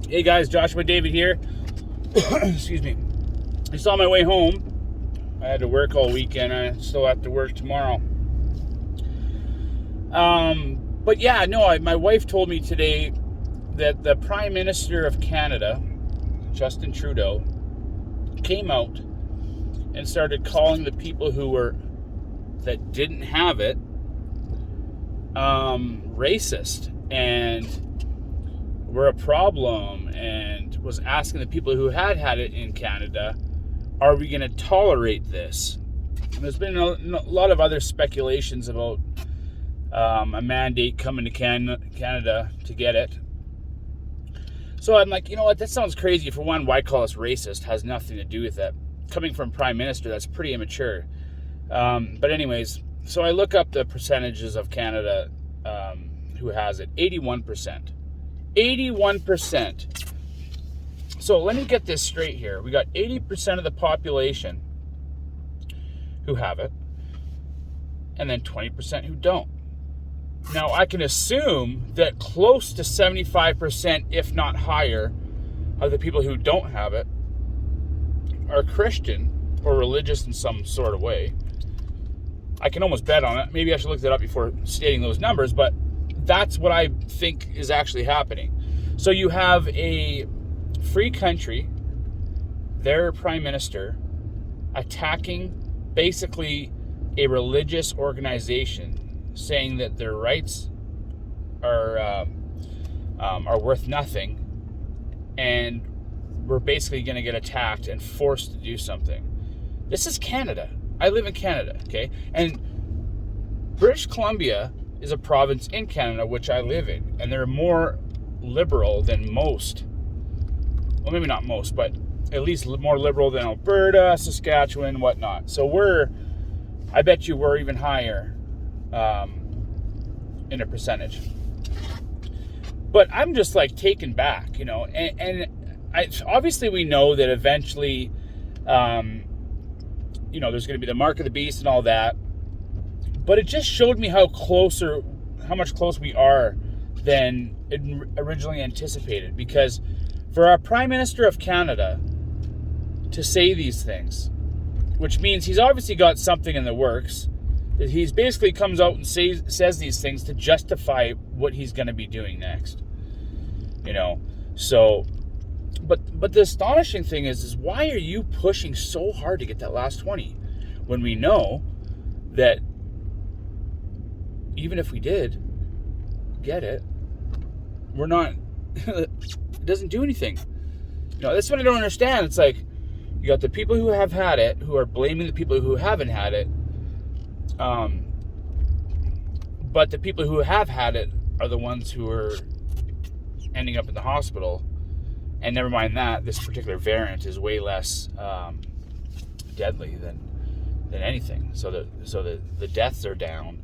Hey guys, Joshua David here. Excuse me. Just on my way home. I had to work all weekend. I still have to work tomorrow. But yeah, no, my wife told me today that the Prime Minister of Canada, Justin Trudeau, came out and started calling the people that didn't have it racist and were a problem, and was asking the people who had it in Canada, are we going to tolerate this? And there's been a lot of other speculations about a mandate coming to Canada to get it. So I'm like, you know what, that sounds crazy. For one, why call us racist? Has nothing to do with that. Coming from Prime Minister, that's pretty immature. But anyways, so I look up the percentages of Canada who has it. 81%. 81%. So let me get this straight here. We got 80% of the population who have it, and then 20% who don't. Now, I can assume that close to 75%, if not higher, of the people who don't have it are Christian or religious in some sort of way. I can almost bet on it. Maybe I should look that up before stating those numbers, but that's what I think is actually happening. So you have a free country, their prime minister, attacking basically a religious organization, saying that their rights are worth nothing, and we're basically going to get attacked and forced to do something. This is Canada. I live in Canada, okay? And British Columbia is a province in Canada, which I live in, and they're more liberal than most. Well, maybe not most, but at least more liberal than Alberta, Saskatchewan, whatnot. So I bet you we're even higher in a percentage. But I'm just like taken back, and obviously we know that eventually, there's going to be the mark of the beast and all that. But it just showed me how much closer we are than originally anticipated. Because for our Prime Minister of Canada to say these things, which means he's obviously got something in the works, that he's basically comes out and says these things to justify what he's going to be doing next. So, but the astonishing thing is why are you pushing so hard to get that last 20 when we know that even if we did get it, we're not, it doesn't do anything. That's what I don't understand. It's like, you got the people who have had it, who are blaming the people who haven't had it. But the people who have had it are the ones who are ending up in the hospital. And never mind that, this particular variant is way less deadly than anything. So the deaths are down.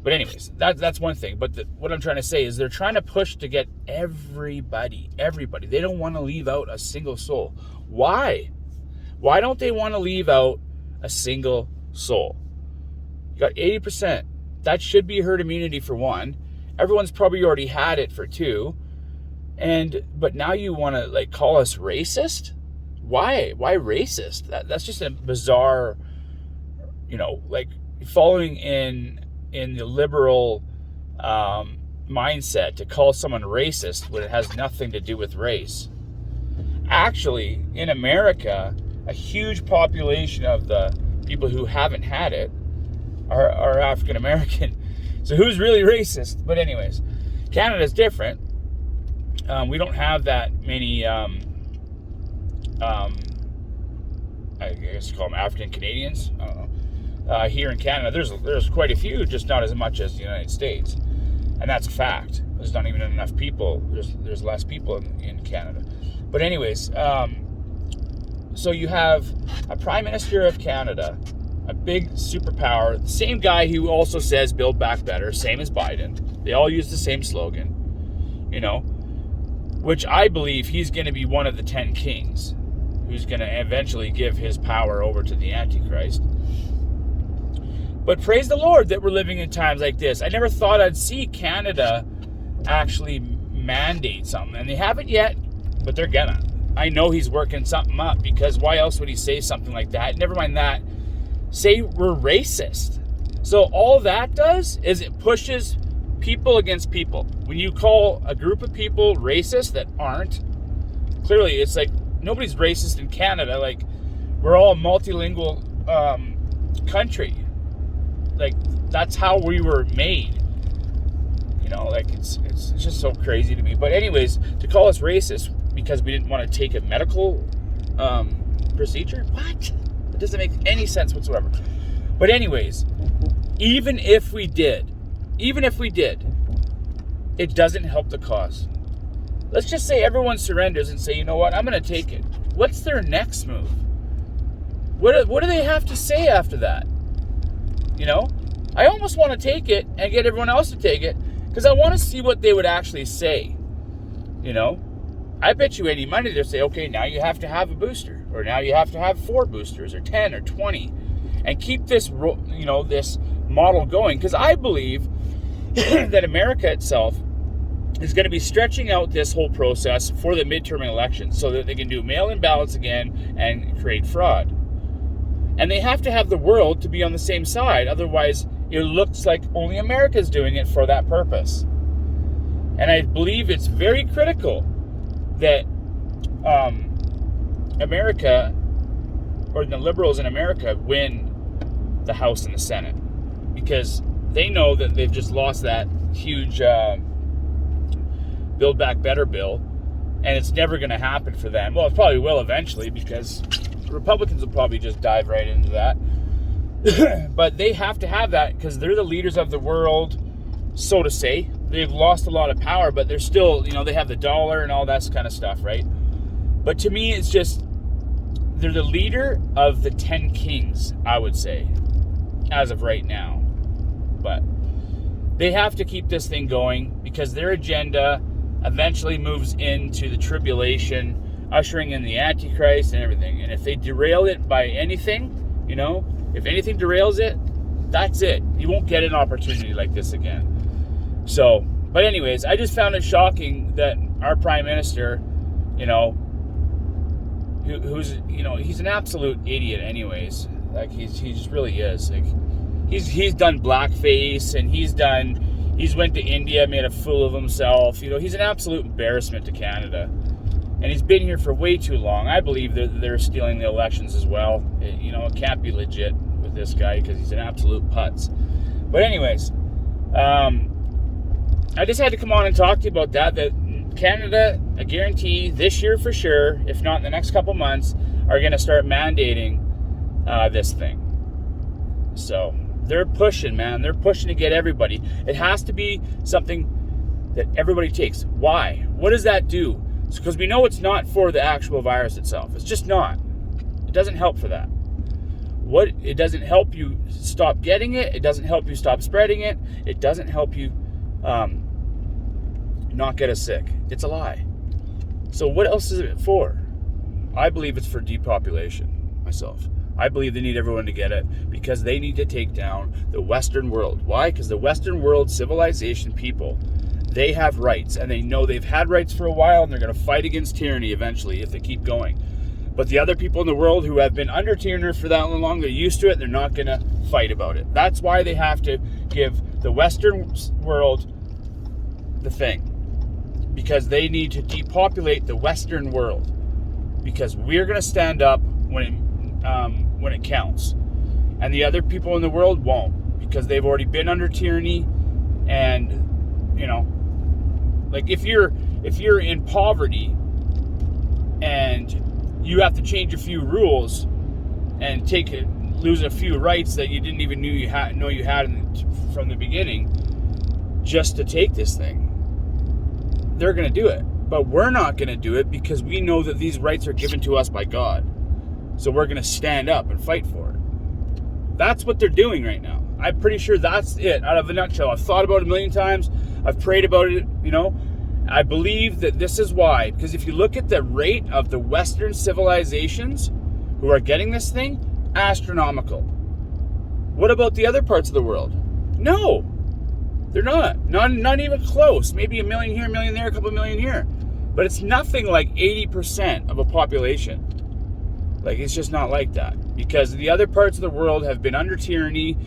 But anyways, that's one thing. But what I'm trying to say is they're trying to push to get everybody. They don't want to leave out a single soul. Why? Why don't they want to leave out a single soul? You got 80%. That should be herd immunity for one. Everyone's probably already had it for two. But now you want to call us racist? Why? Why racist? That's just a bizarre, following in the liberal mindset to call someone racist when it has nothing to do with race. Actually, in America, a huge population of the people who haven't had it are African American. So who's really racist? But anyways, Canada's different. We don't have that many, I guess you call them African Canadians. I don't know. Here in Canada, there's quite a few, just not as much as the United States, and that's a fact. There's not even enough people. There's less people in Canada. But anyways, so you have a Prime Minister of Canada, a big superpower, the same guy who also says Build Back Better, same as Biden. They all use the same slogan, which I believe he's going to be one of the 10 kings who's going to eventually give his power over to the Antichrist. But praise the Lord that we're living in times like this. I never thought I'd see Canada actually mandate something. And they haven't yet, but they're gonna. I know he's working something up, because why else would he say something like that? Never mind that. Say we're racist. So all that does is it pushes people against people. When you call a group of people racist that aren't, clearly it's like nobody's racist in Canada. Like, we're all a multilingual country. Like, that's how we were made. You know, like, it's just so crazy to me. But anyways, to call us racist because we didn't want to take a medical procedure? What? It doesn't make any sense whatsoever. But anyways, even if we did, it doesn't help the cause. Let's just say everyone surrenders and say, you know what, I'm going to take it. What's their next move? What do they have to say after that? You know, I almost want to take it and get everyone else to take it, because I want to see what they would actually say. You know, I bet you any money they'll say, okay, now you have to have a booster, or now you have to have 4 boosters, or 10, or 20, and keep this, you know, this model going. Because I believe that America itself is going to be stretching out this whole process for the midterm elections so that they can do mail-in ballots again and create fraud. And they have to have the world to be on the same side. Otherwise, it looks like only America's doing it for that purpose. And I believe it's very critical that America, or the liberals in America, win the House and the Senate. Because they know that they've just lost that huge Build Back Better bill. And it's never going to happen for them. Well, it probably will eventually, because Republicans will probably just dive right into that. But they have to have that because they're the leaders of the world, so to say. They've lost a lot of power, but they're still, you know, they have the dollar and all that kind of stuff, right? But to me, it's just, they're the leader of the 10 kings, I would say, as of right now. But they have to keep this thing going because their agenda eventually moves into the tribulation, ushering in the Antichrist and everything. And if they derail it by anything, you know, if anything derails it, that's it. You won't get an opportunity like this again. So, but anyways, I just found it shocking that our Prime Minister, you know, who's, you know, he's an absolute idiot anyways. Like, he just really is. Like, he's done blackface, and he's went to India, made a fool of himself. You know, he's an absolute embarrassment to Canada. And he's been here for way too long. I believe that they're stealing the elections as well. You know, it can't be legit with this guy because he's an absolute putz. But anyways, I just had to come on and talk to you about that Canada, I guarantee this year for sure, if not in the next couple months, are going to start mandating this thing. So they're pushing, man. They're pushing to get everybody. It has to be something that everybody takes. Why? What does that do? It's because we know it's not for the actual virus itself. It's just not. It doesn't help for that. It doesn't help you stop getting it. It doesn't help you stop spreading it. It doesn't help you not get us sick. It's a lie. So what else is it for? I believe it's for depopulation myself. I believe they need everyone to get it because they need to take down the Western world. Why? Because the Western world civilization people, they have rights, and they know they've had rights for a while, and they're going to fight against tyranny eventually if they keep going. But the other people in the world who have been under tyranny for that long, they're used to it, they're not going to fight about it. That's why they have to give the Western world the thing. Because they need to depopulate the Western world. Because we're going to stand up when it counts. And the other people in the world won't. Because they've already been under tyranny. And, you know, like if you're in poverty and you have to change a few rules and lose a few rights that you didn't even know you had from the beginning just to take this thing, they're going to do it. But we're not going to do it because we know that these rights are given to us by God. So we're going to stand up and fight for it. That's what they're doing right now. I'm pretty sure that's it out of a nutshell. I've thought about it a million times. I've prayed about it, you know. I believe that this is why. Because if you look at the rate of the Western civilizations who are getting this thing, astronomical. What about the other parts of the world? No. They're not even close. Maybe a million here, a million there, a couple million here. But it's nothing like 80% of a population. Like, it's just not like that. Because the other parts of the world have been under tyranny,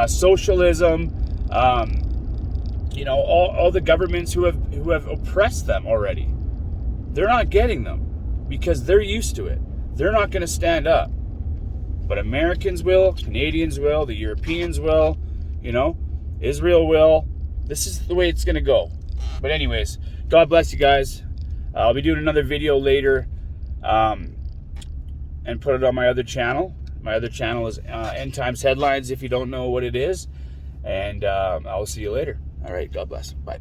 socialism, you know, all the governments who have oppressed them already. They're not getting them because they're used to it. They're not going to stand up. But Americans will, Canadians will, the Europeans will, you know, Israel will. This is the way it's going to go. But anyways, God bless you guys. I'll be doing another video later and put it on my other channel. My other channel is End Times Headlines, if you don't know what it is. And I'll see you later. All right, God bless. Bye.